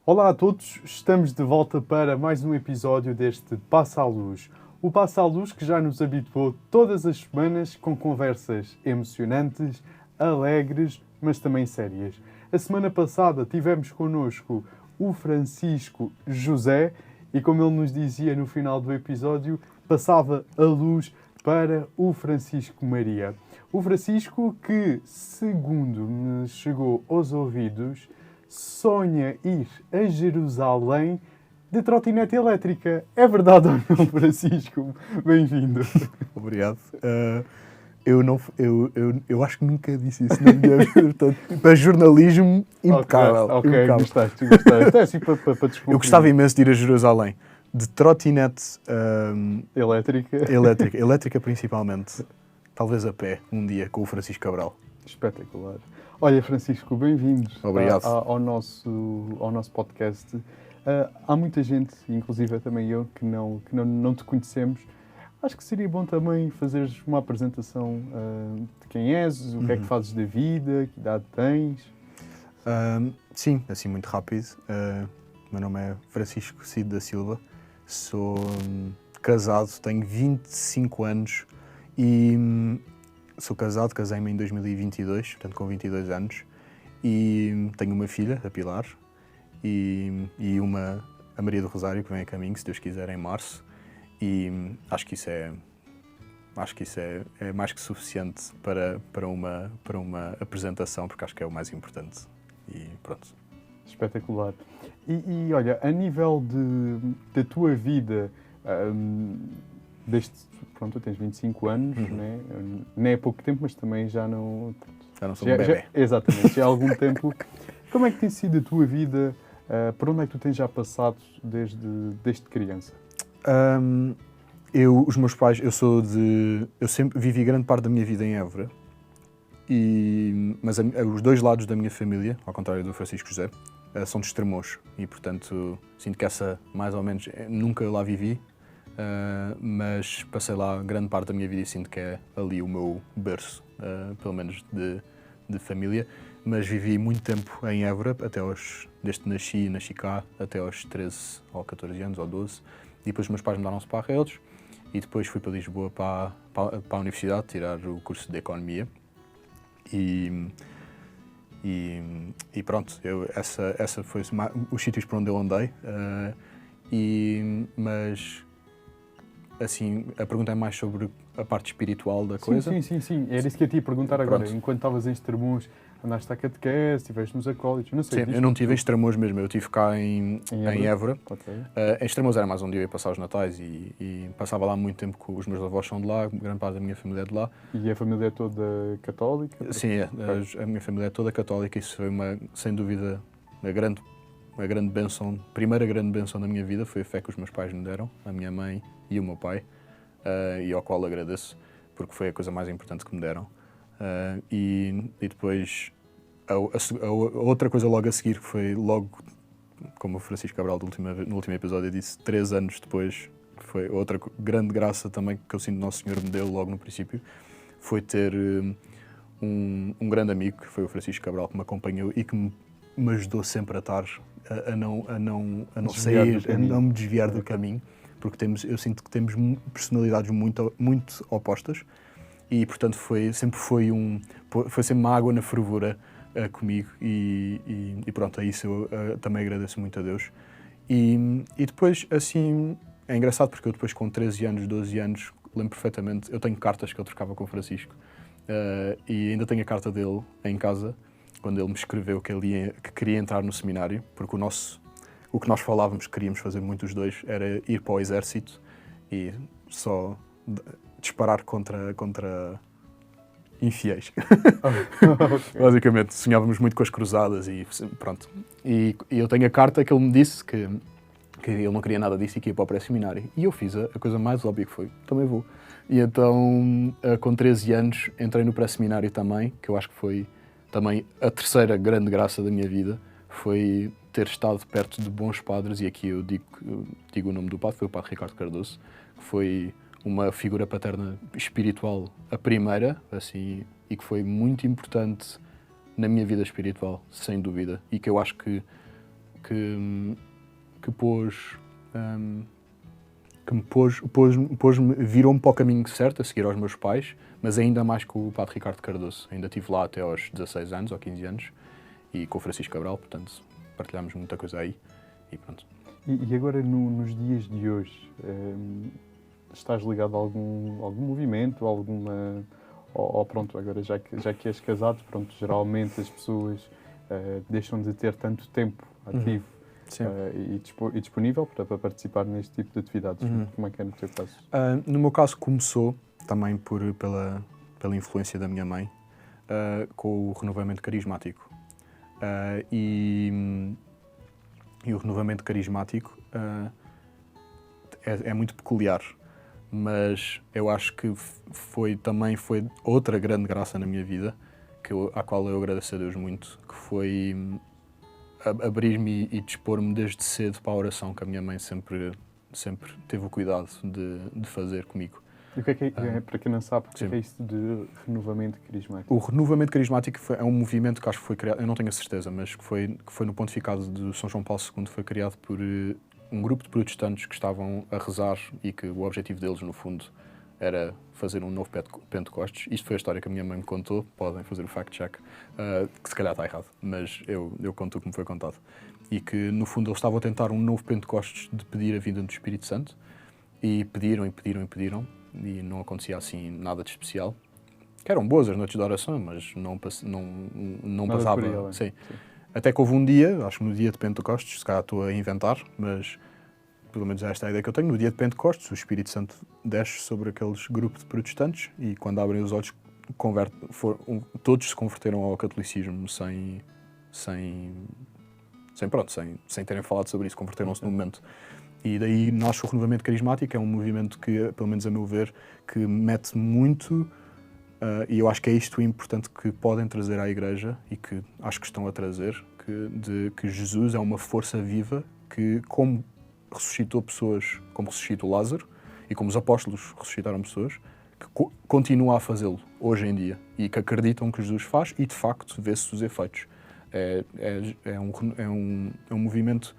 Olá a todos, estamos de volta para mais um episódio deste Passa à Luz. O Passa à Luz que já nos habituou todas as semanas com conversas emocionantes, alegres, mas também sérias. A semana passada tivemos connosco o Francisco José e, como ele nos dizia no final do episódio, passava a luz para o Francisco Maria. O Francisco que, segundo me chegou aos ouvidos, sonha ir a Jerusalém de trotinete elétrica. É verdade ou não, Francisco? Bem-vindo. Obrigado. Eu acho que nunca disse isso na minha vida. Portanto, para jornalismo, impecável. Ok, impecável. gostaste. É assim para descobrir. Eu gostava imenso de ir a Jerusalém. De trotinete elétrica principalmente. Talvez a pé, um dia, com o Francisco Cabral. Espetacular. Olha, Francisco, bem-vindo ao nosso podcast. Há muita gente, inclusive também eu, que não te conhecemos. Acho que seria bom também fazeres uma apresentação de quem és, o que é que fazes da vida, que idade tens. Sim, assim muito rápido. Meu nome é Francisco Cid da Silva. Sou casado, tenho 25 anos e sou casado, casei-me em 2022, portanto com 22 anos, e tenho uma filha, a Pilar, e a Maria do Rosário, que vem a caminho, se Deus quiser, em março, e acho que isso é mais que suficiente para uma apresentação, porque acho que é o mais importante, e pronto. Espetacular. E olha, a nível da tua vida, pronto, tu tens 25 anos, né? Não é pouco tempo, mas também já não sou um bebê. Exatamente, já há algum tempo. Como é que tem sido a tua vida? Por onde é que tu tens já passado desde criança? Os meus pais, eu sempre vivi grande parte da minha vida em Évora, mas os dois lados da minha família, ao contrário do Francisco José, são de Estremoz e, portanto, sinto que essa, mais ou menos, nunca lá vivi, mas passei lá grande parte da minha vida e sinto que é ali o meu berço, pelo menos de família. Mas vivi muito tempo em Évora, desde que nasci cá, até aos 13 ou 14 anos, ou 12. E depois os meus pais mudaram-se para Arrelos e depois fui para Lisboa para a universidade tirar o curso de Economia. E pronto, essa foi os sítios por onde eu andei. Mas, assim, a pergunta é mais sobre a parte espiritual da coisa. Sim. Era isso que eu te ia perguntar agora. Pronto. Enquanto estavas em Estremoz, andaste à catequese, estiveste nos acólitos, não sei. Sim, eu não estive em Estremoz mesmo, eu estive cá em Évora. Okay. Em Estremoz era mais onde eu ia passar os natais e passava lá muito tempo, com os meus avós são de lá, grande parte da minha família é de lá. E a família é toda católica? Sim, a minha família é toda católica, isso foi sem dúvida uma grande bênção, primeira grande bênção da minha vida, foi a fé que os meus pais me deram, a minha mãe e o meu pai, e ao qual agradeço, porque foi a coisa mais importante que me deram. E depois, a outra coisa logo a seguir, que foi logo, como o Francisco Cabral no último episódio disse, 3 anos depois, foi outra grande graça também que eu sinto que Nosso Senhor me deu logo no princípio, foi ter um grande amigo, que foi o Francisco Cabral, que me acompanhou e que me ajudou sempre a estar, a não sair, a não me desviar do caminho, porque eu sinto que temos personalidades muito, muito opostas. E, portanto, sempre foi uma água na fervura comigo e pronto, a isso eu também agradeço muito a Deus. E depois, assim, é engraçado porque eu depois com 13 anos, 12 anos, lembro perfeitamente, eu tenho cartas que eu trocava com o Francisco e ainda tenho a carta dele em casa, quando ele me escreveu que queria entrar no seminário, porque o que nós falávamos, queríamos fazer muito os dois, era ir para o exército e só disparar contra infiéis. Okay. Basicamente, sonhávamos muito com as cruzadas e pronto. E eu tenho a carta que ele me disse que ele não queria nada disso e que ia para o pré-seminário. E eu fiz a coisa mais óbvia que foi, também vou. E então, com 13 anos, entrei no pré-seminário também, que eu acho que foi também a terceira grande graça da minha vida, foi ter estado perto de bons padres, e aqui eu digo o nome do padre, foi o padre Ricardo Cardoso, que foi uma figura paterna espiritual, a primeira, assim, e que foi muito importante na minha vida espiritual, sem dúvida, e que eu acho que que pôs... que me virou-me para o caminho certo, a seguir aos meus pais, mas ainda mais com o Padre Ricardo Cardoso. Ainda estive lá até aos 16 anos ou 15 anos e com o Francisco Cabral, portanto, partilhámos muita coisa aí e pronto. E agora, nos dias de hoje, estás ligado a algum movimento, alguma... Ou pronto, agora já que és casado, pronto, geralmente as pessoas deixam de ter tanto tempo ativo e disponível para participar neste tipo de atividades. Como é que é no teu caso? No meu caso começou também pela influência da minha mãe com o renovamento carismático. E o renovamento carismático é muito peculiar, mas eu acho que também foi outra grande graça na minha vida, à qual eu agradeço a Deus muito, que foi abrir-me e dispor-me desde cedo para a oração, que a minha mãe sempre teve o cuidado de fazer comigo. E o que é, para quem não sabe, o que é isso de renovamento carismático? O renovamento carismático é um movimento que acho que foi criado, eu não tenho a certeza, mas que foi no pontificado de São João Paulo II, foi criado por um grupo de protestantes que estavam a rezar e que o objetivo deles, no fundo, era fazer um novo Pentecostes. Isto foi a história que a minha mãe me contou, podem fazer o fact-check, que se calhar está errado, mas eu conto como foi contado. E que, no fundo, eles estavam a tentar um novo Pentecostes de pedir a vinda do Espírito Santo, e pediram, e não acontecia assim nada de especial. Que eram boas as noites de oração, mas não passava. Sim. Até que houve um dia, acho que no dia de Pentecostes, se calhar estou a inventar, mas pelo menos esta é a ideia que eu tenho, no dia de Pentecostes o Espírito Santo desce sobre aqueles grupos de protestantes e quando abrem os olhos todos se converteram ao catolicismo sem terem falado sobre isso, converteram-se no momento. E daí nasce o renovamento carismático, é um movimento que, pelo menos a meu ver, que mete muito, e eu acho que é isto importante que podem trazer à Igreja, e que acho que estão a trazer, que Jesus é uma força viva que, como ressuscitou pessoas, como ressuscitou Lázaro, e como os apóstolos ressuscitaram pessoas, que continua a fazê-lo hoje em dia, e que acreditam que Jesus faz, e de facto vê-se os efeitos. É um movimento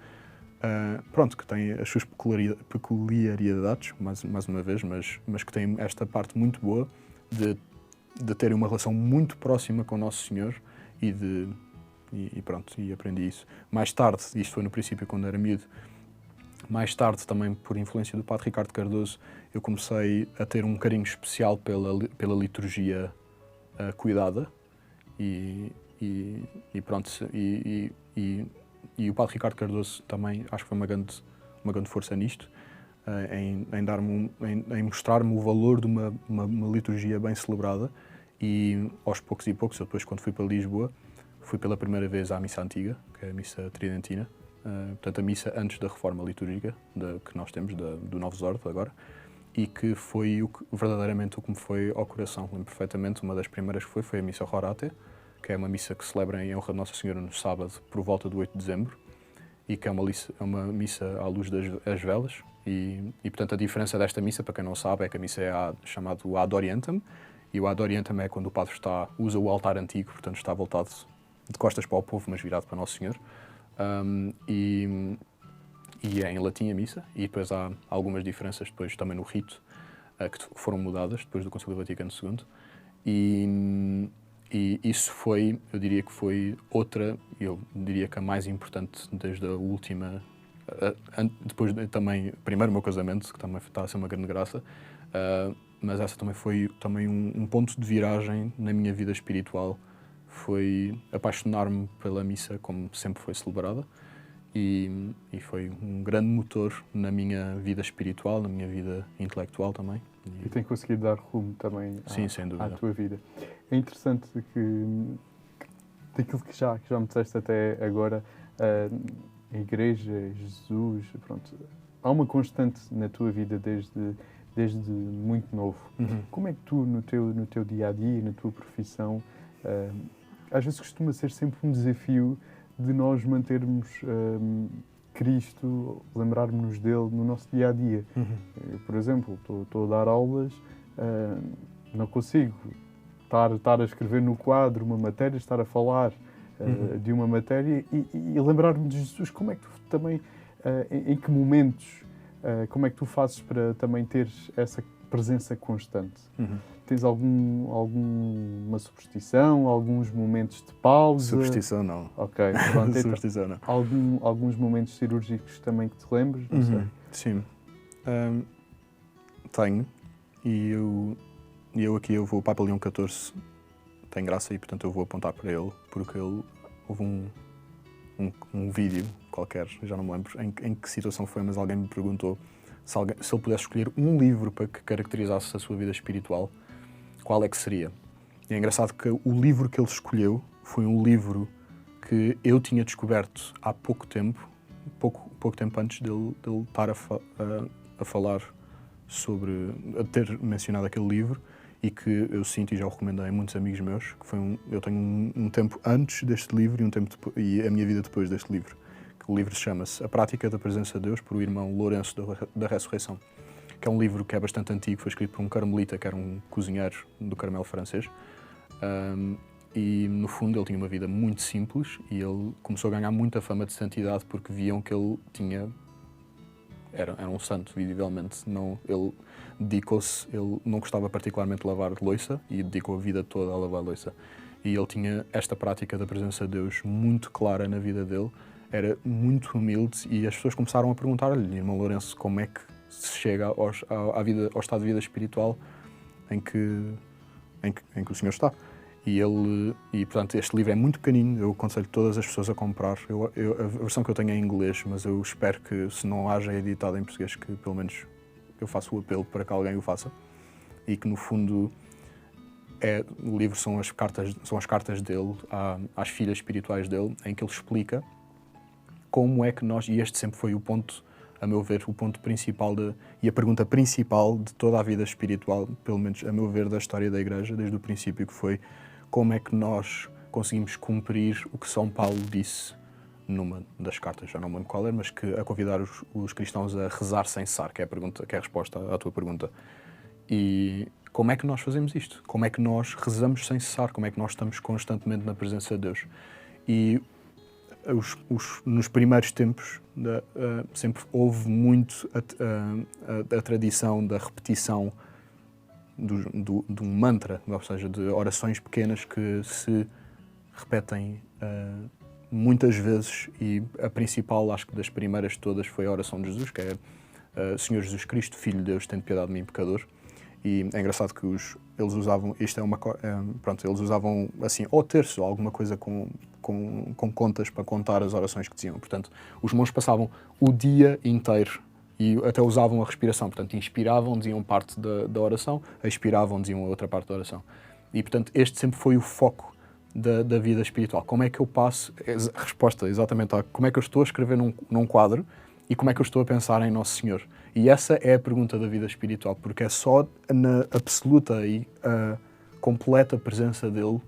que tem as suas peculiaridades, mais uma vez, mas que tem esta parte muito boa de terem uma relação muito próxima com o Nosso Senhor e aprendi isso. Mais tarde, isto foi no princípio quando era miúdo, mais tarde também por influência do Padre Ricardo Cardoso, eu comecei a ter um carinho especial pela liturgia cuidada e o Padre Ricardo Cardoso também acho que foi uma grande força nisto, em mostrar-me o valor de uma liturgia bem celebrada. E aos poucos e poucos, eu depois quando fui para Lisboa, fui pela primeira vez à missa antiga, que é a missa tridentina, portanto a missa antes da reforma litúrgica que nós temos, do Novus Ordo agora, e que foi verdadeiramente o que me foi ao coração. Lembro perfeitamente, uma das primeiras que foi a missa Rorate, que é uma missa que se celebra em honra de Nossa Senhora no sábado, por volta do 8 de dezembro, e que é uma missa à luz das velas. E portanto, a diferença desta missa, para quem não sabe, é que a missa é chamado Ad Orientem, e o Ad Orientem é quando o padre usa o altar antigo, portanto está voltado de costas para o povo, mas virado para Nosso Senhor. E é em latim a missa, e depois há algumas diferenças depois também no rito, que foram mudadas depois do Concílio Vaticano II. E isso eu diria que foi eu diria que a mais importante desde a última, depois também, primeiro o meu casamento, que também está a ser uma grande graça, mas essa também foi um ponto de viragem na minha vida espiritual, foi apaixonar-me pela missa como sempre foi celebrada, e foi um grande motor na minha vida espiritual, na minha vida intelectual também. E tem conseguido dar rumo também à tua vida. É interessante que daquilo que já me disseste até agora, a Igreja, Jesus, pronto, há uma constante na tua vida desde muito novo. Como é que tu, no teu dia-a-dia, na tua profissão, às vezes costuma ser sempre um desafio de nós mantermos Cristo, lembrarmos-nos dele no nosso dia-a-dia. Eu, por exemplo, estou a dar aulas, não consigo estar a escrever no quadro uma matéria, estar a falar de uma matéria e lembrar-me de Jesus. Como é que tu também, em que momentos, como é que tu fazes para também teres essa presença constante? Tens alguma superstição, alguns momentos de pausa? Superstição não. Ok, pronto. Superstição não. Alguns momentos cirúrgicos também que te lembres? Não sei. Sim. Tenho. E eu aqui, o Papa Leão XIV tem graça e, portanto, eu vou apontar para ele, porque houve um vídeo qualquer, já não me lembro em que situação foi, mas alguém me perguntou se ele pudesse escolher um livro para que caracterizasse a sua vida espiritual, qual é que seria? E é engraçado que o livro que ele escolheu foi um livro que eu tinha descoberto há pouco tempo antes dele estar a falar sobre, a ter mencionado aquele livro, e que eu sinto e já o recomendei a muitos amigos meus, que eu tenho um tempo antes deste livro e um tempo depois, e a minha vida depois deste livro. O livro chama-se A Prática da Presença de Deus, por o irmão Lourenço da Ressurreição, que é um livro que é bastante antigo, foi escrito por um carmelita, que era um cozinheiro do Carmelo francês, e no fundo ele tinha uma vida muito simples e ele começou a ganhar muita fama de santidade porque viam que ele era um santo, visivelmente. Ele dedicou-se, ele não gostava particularmente de lavar louça e dedicou a vida toda a lavar louça. E ele tinha esta prática da presença de Deus muito clara na vida dele, era muito humilde e as pessoas começaram a perguntar-lhe, irmão Lourenço, como é que se chega ao estado de vida espiritual em que o senhor está. E portanto, este livro é muito pequenino, eu aconselho todas as pessoas a comprar. A versão que eu tenho é em inglês, mas eu espero que, se não haja editado em português, que pelo menos eu faça o apelo para que alguém o faça. E que, no fundo, o livro são as cartas dele às filhas espirituais dele, em que ele explica como é que nós, e este sempre foi o ponto, a meu ver, o ponto principal e a pergunta principal de toda a vida espiritual, pelo menos a meu ver, da história da Igreja, desde o princípio, que foi como é que nós conseguimos cumprir o que São Paulo disse numa das cartas, já não me lembro qual é, mas que a convidar os cristãos a rezar sem cessar, que é a resposta à tua pergunta. E como é que nós fazemos isto? Como é que nós rezamos sem cessar? Como é que nós estamos constantemente na presença de Deus? E nos primeiros tempos sempre houve muito a tradição da repetição de um mantra, ou seja, de orações pequenas que se repetem muitas vezes, e a principal, acho que das primeiras todas, foi a oração de Jesus, que é Senhor Jesus Cristo, Filho de Deus, tem piedade de mim, pecador. E é engraçado que eles usavam, eles usavam assim, ao terço, alguma coisa com contas para contar as orações que diziam. Portanto, os monges passavam o dia inteiro e até usavam a respiração. Portanto, inspiravam, diziam parte da oração, expiravam, diziam a outra parte da oração. E, portanto, este sempre foi o foco da vida espiritual. Como é que eu passo, a resposta exatamente como é que eu estou a escrever num quadro e como é que eu estou a pensar em Nosso Senhor? E essa é a pergunta da vida espiritual, porque é só na absoluta e completa presença dele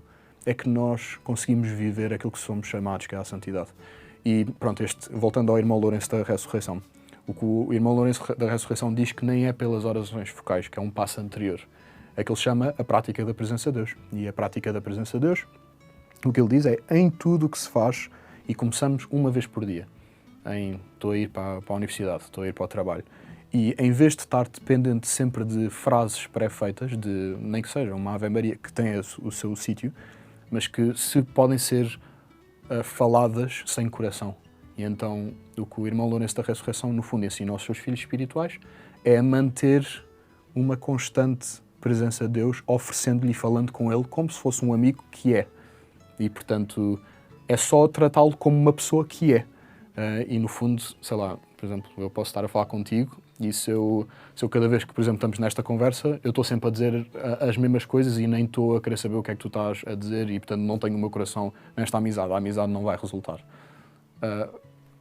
é que nós conseguimos viver aquilo que somos chamados, que é a santidade. E pronto, voltando ao irmão Lourenço da Ressurreição, o que o irmão Lourenço da Ressurreição diz que nem é pelas orações focais, que é um passo anterior. É que ele chama a prática da presença de Deus. E a prática da presença de Deus, o que ele diz é em tudo o que se faz, e começamos uma vez por dia. Estou a ir para a universidade, estou a ir para o trabalho. E em vez de estar dependente sempre de frases pré-feitas, nem que seja uma Ave Maria que tenha o seu sítio, mas que se podem ser faladas sem coração. E então o que o irmão Lourenço da Ressurreição no fundo ensina aos seus filhos espirituais é a manter uma constante presença de Deus, oferecendo-lhe e falando com ele como se fosse um amigo que é. E portanto é só tratá-lo como uma pessoa que é. E no fundo, sei lá, por exemplo, eu posso estar a falar contigo e se eu cada vez que, por exemplo, estamos nesta conversa, eu estou sempre a dizer as mesmas coisas e nem estou a querer saber o que é que tu estás a dizer e, portanto, não tenho o meu coração nesta amizade. A amizade não vai resultar.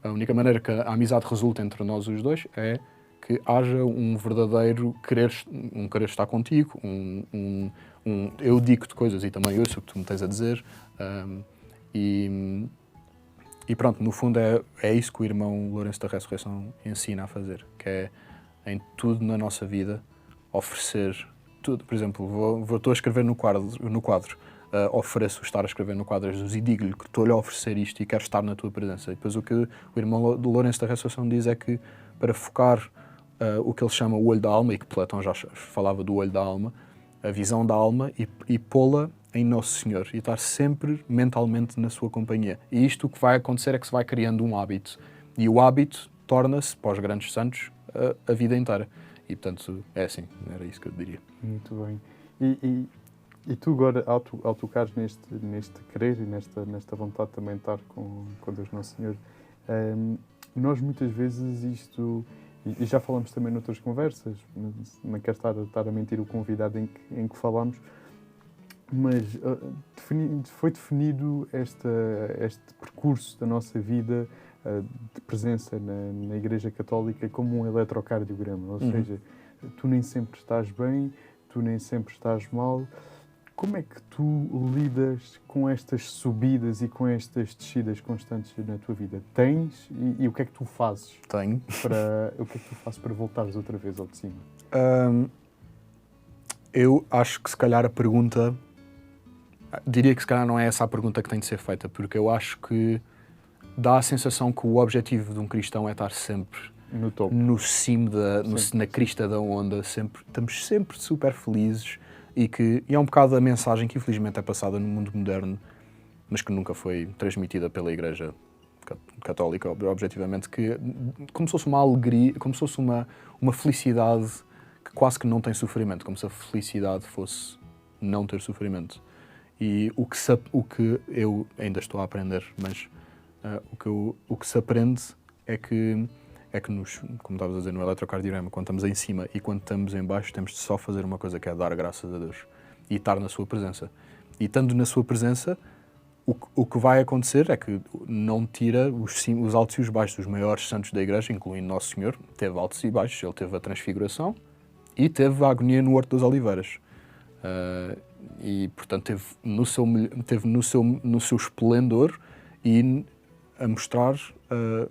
A única maneira que a amizade resulte entre nós os dois é que haja um verdadeiro querer estar contigo, eu digo-te coisas e também ouço o que tu me tens a dizer. E pronto, no fundo é isso que o irmão Lourenço da Ressurreição ensina a fazer, que é em tudo na nossa vida oferecer tudo. Por exemplo, estou a escrever no quadro ofereço estar a escrever no quadro de Jesus e digo-lhe que estou-lhe a oferecer isto e quero estar na tua presença. E depois o que o irmão do Lourenço da Ressurreição diz é que para focar o que ele chama o olho da alma, e que Platão já falava do olho da alma, a visão da alma, e pô-la em Nosso Senhor e estar sempre mentalmente na sua companhia. E isto o que vai acontecer é que se vai criando um hábito. E o hábito torna-se, para os grandes santos, a vida inteira. E, portanto, é assim, era isso que eu diria. Muito bem. E tu agora, ao tocares neste querer e nesta vontade também de estar com Deus Nosso Senhor, nós muitas vezes isto, e já falamos também noutras conversas, não quero estar a mentir o convidado em que falamos, mas foi definido este percurso da nossa vida de presença na Igreja Católica como um eletrocardiograma, ou seja, tu nem sempre estás bem, tu nem sempre estás mal. Como é que tu lidas com estas subidas e com estas descidas constantes na tua vida? Tens? E o que é que tu fazes? Tenho. O que é que tu fazes para voltares outra vez ao de cima? Eu acho que se calhar a pergunta... Diria que se calhar não é essa a pergunta que tem de ser feita, porque eu acho que dá a sensação que o objetivo de um cristão é estar sempre no topo, no cimo, na crista da onda, estamos sempre super felizes e é um bocado a mensagem que infelizmente é passada no mundo moderno, mas que nunca foi transmitida pela Igreja Católica, objetivamente, que como se fosse uma alegria, como se fosse uma felicidade que quase que não tem sofrimento, como se a felicidade fosse não ter sofrimento. E o que eu ainda estou a aprender, mas o que se aprende é que como estavas a dizer, no eletrocardiograma, quando estamos em cima e quando estamos em baixo, temos de só fazer uma coisa, que é dar graças a Deus e estar na sua presença. E estando na sua presença, o que vai acontecer é que não tira os altos e os baixos. Os maiores santos da Igreja, incluindo Nosso Senhor, teve altos e baixos. Ele teve a transfiguração e teve a agonia no Horto das Oliveiras. E, portanto, teve no seu esplendor e a mostrar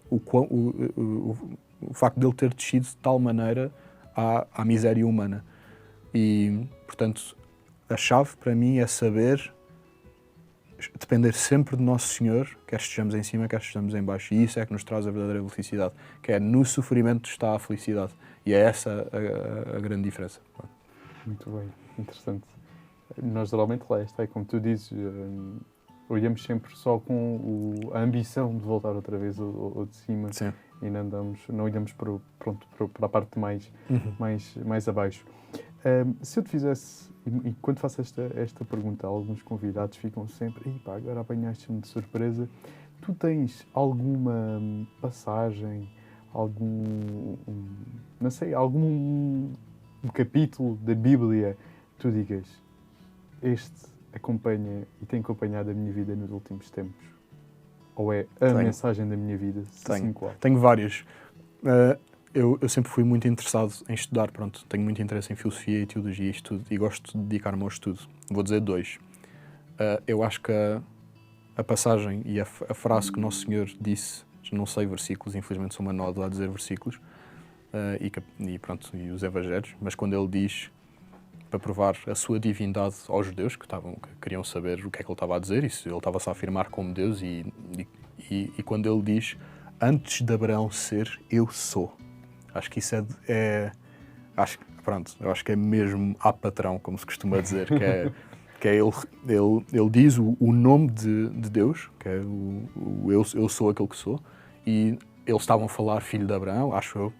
o facto de ele ter descido de tal maneira à miséria humana. E, portanto, a chave para mim é saber depender sempre de Nosso Senhor, quer estejamos em cima, quer estejamos em baixo. E isso é que nos traz a verdadeira felicidade, que é no sofrimento está a felicidade. E é essa a grande diferença. Muito bem, interessante. Nós geralmente lá está, como tu dizes, olhamos sempre só com a ambição de voltar outra vez ao de cima. Sim. E não olhamos para a parte mais abaixo. Se eu te fizesse, e quando faço esta pergunta, alguns convidados ficam sempre, agora apanhaste-me de surpresa. Tu tens alguma passagem, algum capítulo da Bíblia que tu digas, este acompanha e tem acompanhado a minha vida nos últimos tempos? Ou é mensagem da minha vida? Tenho vários. Eu sempre fui muito interessado em estudar, tenho muito interesse em filosofia e teologia e gosto de dedicar-me ao estudo. Vou dizer 2. Eu acho que a passagem e a frase que Nosso Senhor disse, não sei versículos, infelizmente sou uma nódoa a dizer versículos, e os evangelhos, mas quando ele diz, para provar a sua divindade aos judeus, que queriam saber o que é que ele estava a dizer, e se ele estava-se a afirmar como Deus, e quando ele diz, antes de Abraão ser, eu sou. Acho que isso eu acho que é mesmo a patrão, como se costuma dizer, que é ele diz o nome de Deus, que é eu sou aquele que sou, e eles estavam a falar filho de Abraão, acho eu,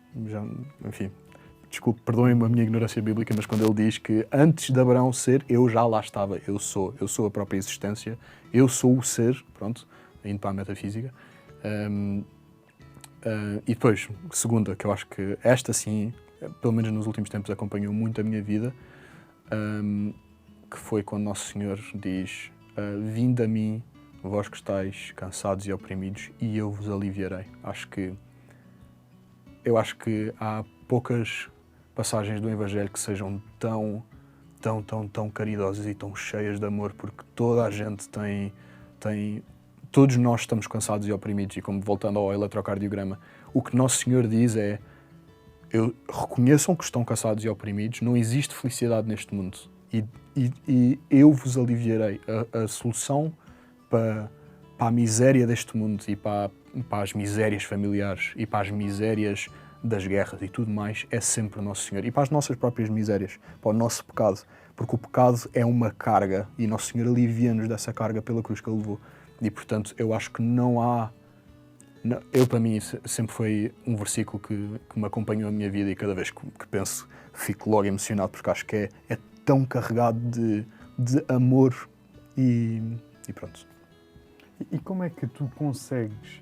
enfim, desculpe, perdoem-me a minha ignorância bíblica, mas quando ele diz que antes de Abraão ser, eu já lá estava, eu sou a própria existência, eu sou o ser, indo para a metafísica. E depois, segunda, que eu acho que esta sim, pelo menos nos últimos tempos acompanhou muito a minha vida, que foi quando Nosso Senhor diz, vinde a mim, vós que estáis cansados e oprimidos, e eu vos aliviarei. Eu acho que há poucas passagens do Evangelho que sejam tão caridosas e tão cheias de amor, porque toda a gente todos nós estamos cansados e oprimidos, e como voltando ao eletrocardiograma, o que Nosso Senhor diz reconheçam que estão cansados e oprimidos, não existe felicidade neste mundo, e eu vos aliviarei. A solução para a miséria deste mundo e para as misérias familiares e para as misérias das guerras e tudo mais é sempre o Nosso Senhor. E para as nossas próprias misérias, para o nosso pecado. Porque o pecado é uma carga e Nosso Senhor alivia-nos dessa carga pela cruz que Ele levou. E, portanto, eu acho que não há... para mim, sempre foi um versículo que me acompanhou a minha vida e cada vez que penso, fico logo emocionado, porque acho que é tão carregado de amor e pronto. E como é que tu consegues,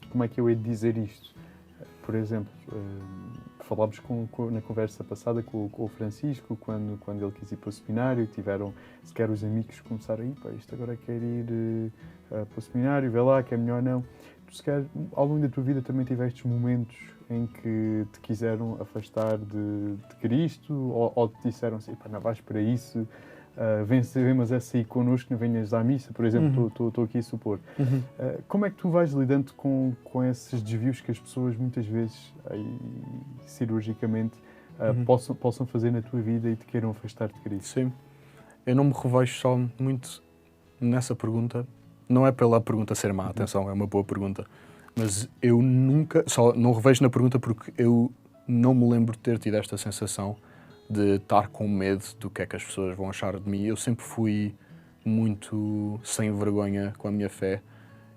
como é que eu hei de dizer isto? Por exemplo, falámos na conversa passada com o Francisco, quando ele quis ir para o seminário, tiveram, sequer os amigos começaram a ir, pá, isto agora quer ir para o seminário, vê lá que é melhor não. Tu, sequer, ao longo da tua vida também tiveste momentos em que te quiseram afastar de Cristo, ou te disseram assim, pá, não vais para isso, vemos essa aí connosco, não venhas à missa, por exemplo, estou aqui a supor. Como é que tu vais lidando com esses desvios que as pessoas muitas vezes, aí, cirurgicamente, possam fazer na tua vida e te queiram afastar de Cristo? Sim. Eu não me revejo só muito nessa pergunta. Não é pela pergunta ser má, atenção, é uma boa pergunta. Mas eu nunca... Só não revejo na pergunta porque eu não me lembro de ter tido esta sensação de estar com medo do que é que as pessoas vão achar de mim. Eu sempre fui muito sem vergonha com a minha fé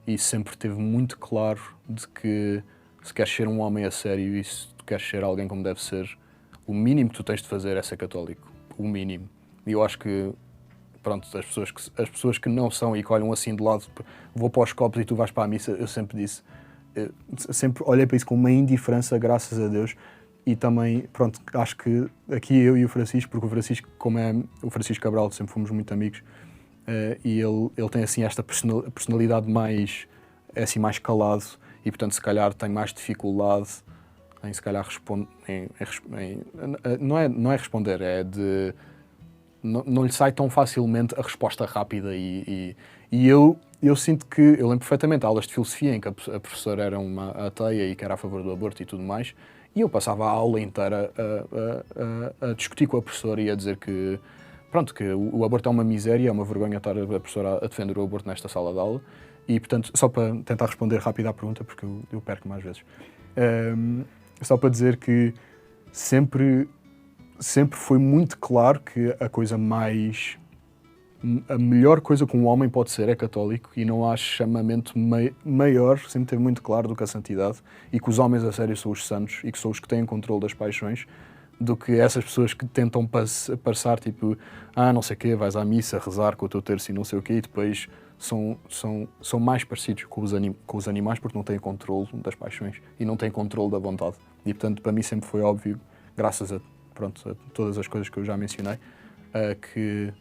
e sempre teve muito claro de que se queres ser um homem a sério e se tu queres ser alguém como deve ser, o mínimo que tu tens de fazer é ser católico. O mínimo. E eu acho que, pronto, as pessoas que não são e que olham assim de lado, vou para os copos e tu vais para a missa, eu sempre disse, sempre olhei para isso com uma indiferença, graças a Deus. E também, pronto, acho que aqui eu e o Francisco, porque o Francisco, como é o Francisco Cabral, sempre fomos muito amigos, e ele tem assim esta personalidade mais, assim, mais calado e, portanto, se calhar tem mais dificuldade em, se calhar, não é responder, é de... Não lhe sai tão facilmente a resposta rápida e eu sinto que... Eu lembro perfeitamente aulas de filosofia em que a professora era uma ateia e que era a favor do aborto e tudo mais, e eu passava a aula inteira a discutir com a professora e a dizer que, pronto, que o aborto é uma miséria, é uma vergonha estar a professora a defender o aborto nesta sala de aula. E, portanto, só para tentar responder rápido à pergunta, porque eu perco mais vezes, só para dizer que sempre foi muito claro que a melhor coisa que um homem pode ser é católico e não há chamamento maior, sempre teve muito claro, do que a santidade e que os homens a sério são os santos e que são os que têm controle das paixões, do que essas pessoas que tentam passar tipo, não sei o quê, vais à missa rezar com o teu terço e não sei o quê, e depois são mais parecidos com os animais porque não têm controle das paixões e não têm controle da vontade. E portanto para mim sempre foi óbvio, graças a todas as coisas que eu já mencionei, que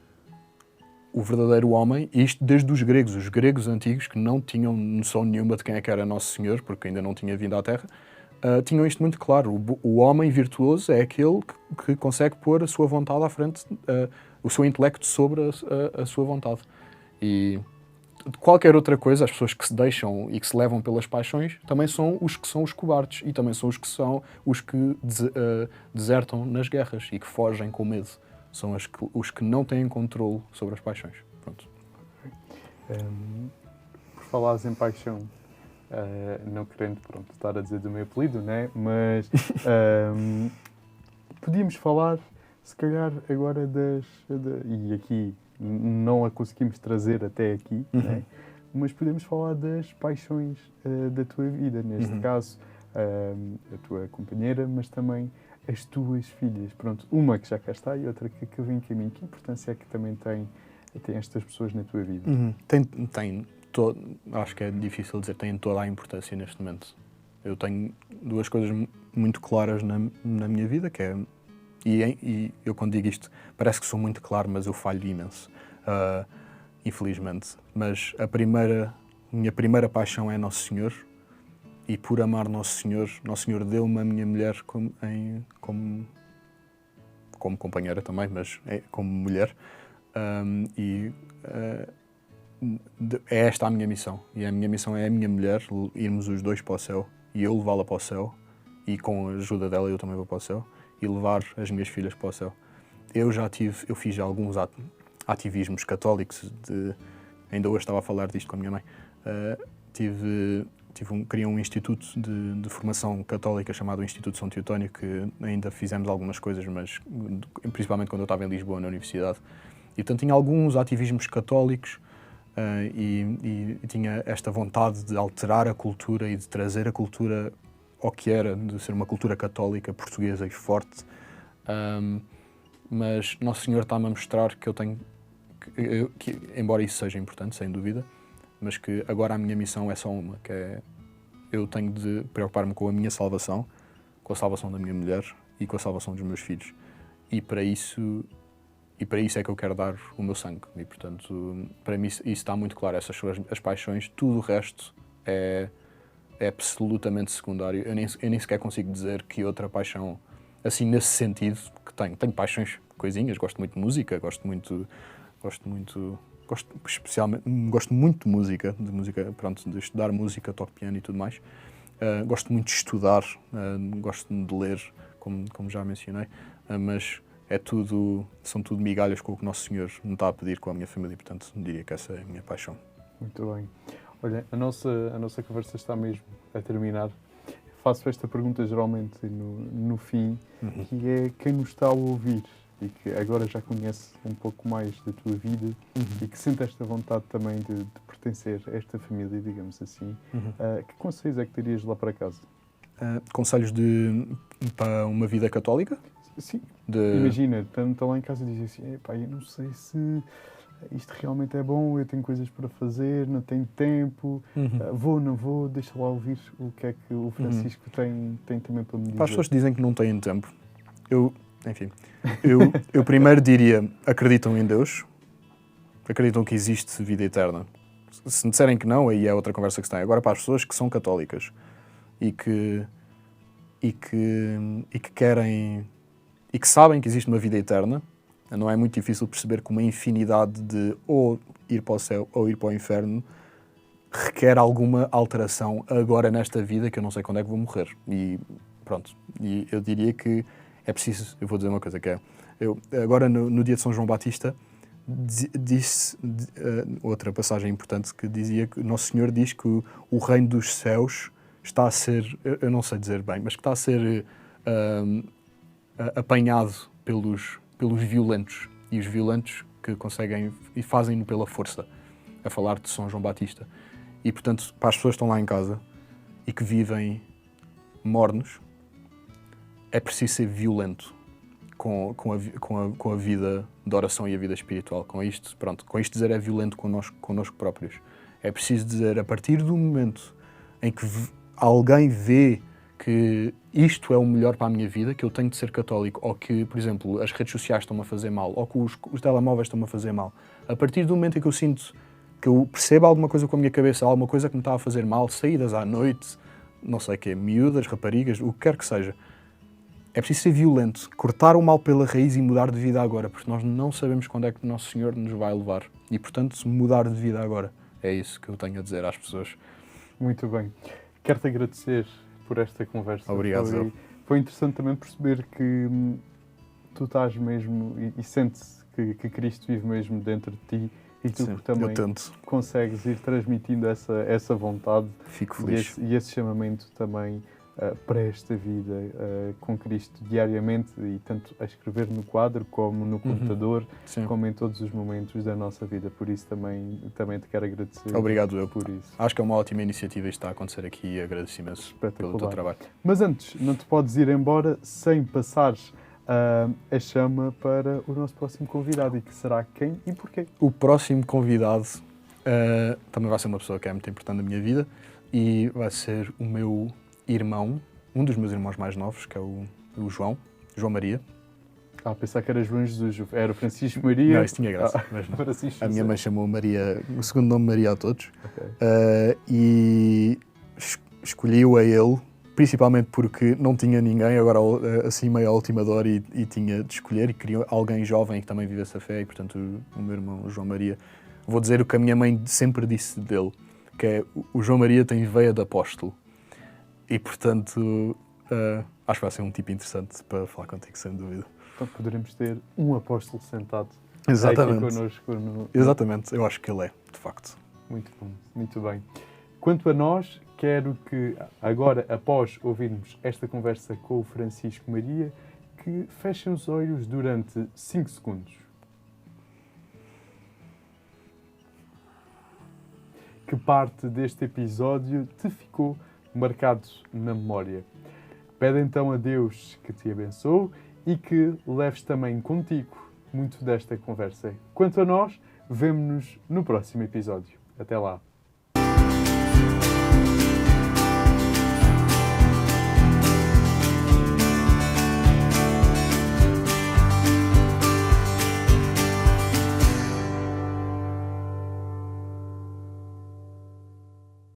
o verdadeiro homem, e isto desde os gregos antigos, que não tinham noção nenhuma de quem é que era Nosso Senhor, porque ainda não tinha vindo à Terra, tinham isto muito claro. O homem virtuoso é aquele que consegue pôr a sua vontade à frente, o seu intelecto sobre a sua vontade. E de qualquer outra coisa, as pessoas que se deixam e que se levam pelas paixões, também são os cobardes e também são os que desertam nas guerras e que fogem com medo. São os que não têm controle sobre as paixões. Pronto. Por falares em paixão, não querendo estar a dizer do meu apelido, né? Mas podíamos falar, se calhar, agora e aqui não a conseguimos trazer até aqui, né? Mas podemos falar das paixões da tua vida, neste caso, a tua companheira, mas também as tuas filhas. Pronto, uma que já cá está e outra que vem em caminho. Que importância é que também tem estas pessoas na tua vida? Acho que é difícil dizer, tem toda a importância neste momento. Eu tenho duas coisas muito claras na minha vida, que é... E eu quando digo isto, parece que sou muito claro, mas eu falho imenso, infelizmente. Mas minha primeira paixão é Nosso Senhor, e por amar Nosso Senhor deu-me a minha mulher como companheira também, mas como mulher. É esta a minha missão. E a minha missão é a minha mulher, irmos os dois para o céu, e eu levá-la para o céu, e com a ajuda dela eu também vou para o céu, e levar as minhas filhas para o céu. eu fiz alguns ativismos católicos, ainda hoje estava a falar disto com a minha mãe. Criei um instituto de formação católica chamado Instituto São Teotónio, que ainda fizemos algumas coisas, mas principalmente quando eu estava em Lisboa, na universidade. E, portanto, tinha alguns ativismos católicos e tinha esta vontade de alterar a cultura e de trazer a cultura ao que era, de ser uma cultura católica, portuguesa e forte. Mas Nosso Senhor está-me a mostrar que eu tenho, embora isso seja importante, sem dúvida, mas que agora a minha missão é só uma, que é eu tenho de preocupar-me com a minha salvação, com a salvação da minha mulher e com a salvação dos meus filhos. E para isso é que eu quero dar o meu sangue. E, portanto, para mim isso está muito claro. Essas são as paixões. Tudo o resto é absolutamente secundário. Eu nem sequer consigo dizer que outra paixão, assim, nesse sentido, que tenho. Tenho paixões, coisinhas. Gosto muito de música, gosto muito de música, pronto, de estudar música, toco piano e tudo mais. Gosto muito de estudar, gosto de ler, como já mencionei, mas são tudo migalhas com o que Nosso Senhor me está a pedir com a minha família, portanto, diria que essa é a minha paixão. Muito bem. Olha, a nossa conversa está mesmo a terminar. Faço esta pergunta geralmente no fim, que é quem nos está a ouvir e que agora já conhece um pouco mais da tua vida e que sente esta vontade também de pertencer a esta família, digamos assim. Que conselhos é que terias lá para casa? Conselhos para uma vida católica? Sim. Imagina, está lá em casa e diz assim, eu não sei se isto realmente é bom, eu tenho coisas para fazer, não tenho tempo, vou, não vou, deixa lá ouvir o que é que o Francisco tem também para me dizer. Para as pessoas que dizem que não têm tempo, eu primeiro diria, acreditam em Deus, acreditam que existe vida eterna. Se me disserem que não, aí é outra conversa que se tem. Agora, para as pessoas que são católicas e que querem e que sabem que existe uma vida eterna, não é muito difícil perceber que uma infinidade de ou ir para o céu ou ir para o inferno requer alguma alteração agora nesta vida, que eu não sei quando é que vou morrer. E pronto, e eu diria que é preciso, eu vou dizer uma coisa, que é, agora no dia de São João Batista, disse outra passagem importante que dizia que Nosso Senhor diz que o reino dos céus está a ser, eu não sei dizer bem, mas que está a ser apanhado pelos violentos, e os violentos que conseguem e fazem-no pela força, a falar de São João Batista. E, portanto, para as pessoas que estão lá em casa e que vivem mornos, é preciso ser violento com a vida de oração e a vida espiritual. Com isto dizer é violento connosco próprios. É preciso dizer, a partir do momento em que alguém vê que isto é o melhor para a minha vida, que eu tenho de ser católico, ou que, por exemplo, as redes sociais estão-me a fazer mal, ou que os telemóveis estão-me a fazer mal, a partir do momento em que eu sinto que eu percebo alguma coisa com a minha cabeça, alguma coisa que me está a fazer mal, saídas à noite, não sei o quê, miúdas, raparigas, o que quer que seja, é preciso ser violento, cortar o mal pela raiz e mudar de vida agora, porque nós não sabemos quando é que o Nosso Senhor nos vai levar. E, portanto, mudar de vida agora. É isso que eu tenho a dizer às pessoas. Muito bem. Quero-te agradecer por esta conversa. Obrigado. Foi interessante também perceber que tu estás mesmo e sentes que Cristo vive mesmo dentro de ti e tu também consegues ir transmitindo essa vontade. Fico feliz. E esse chamamento também para esta vida com Cristo diariamente, e tanto a escrever no quadro como no computador, como em todos os momentos da nossa vida. Por isso também te quero agradecer. Obrigado por isso. Acho que é uma ótima iniciativa isto está a acontecer aqui e agradeço imenso pelo teu trabalho. Mas antes, não te podes ir embora sem passares a chama para o nosso próximo convidado. E que será quem e porquê? O próximo convidado também vai ser uma pessoa que é muito importante na minha vida e vai ser o meu irmão, um dos meus irmãos mais novos, que é o João Maria. Pensar que era João Jesus, era Francisco Maria. Não, isso tinha graça. Mas não. A minha mãe chamou Maria, o segundo nome Maria a todos. Okay. E escolhi-o a ele, principalmente porque não tinha ninguém, agora assim meio à última hora, e tinha de escolher, e queria alguém jovem que também vivesse a fé, e portanto o meu irmão, o João Maria. Vou dizer o que a minha mãe sempre disse dele, que é, o João Maria tem veia de apóstolo. E, portanto, acho que vai ser um tipo interessante para falar contigo, sem dúvida. Então poderemos ter um apóstolo sentado Exatamente. aqui connosco. Exatamente, eu acho que ele é, de facto. Muito bom, muito bem. Quanto a nós, quero que agora, após ouvirmos esta conversa com o Francisco Maria, que fechem os olhos durante 5 segundos. Que parte deste episódio te ficou marcado na memória? Pede então a Deus que te abençoe e que leves também contigo muito desta conversa. Quanto a nós, vemo-nos no próximo episódio. Até lá!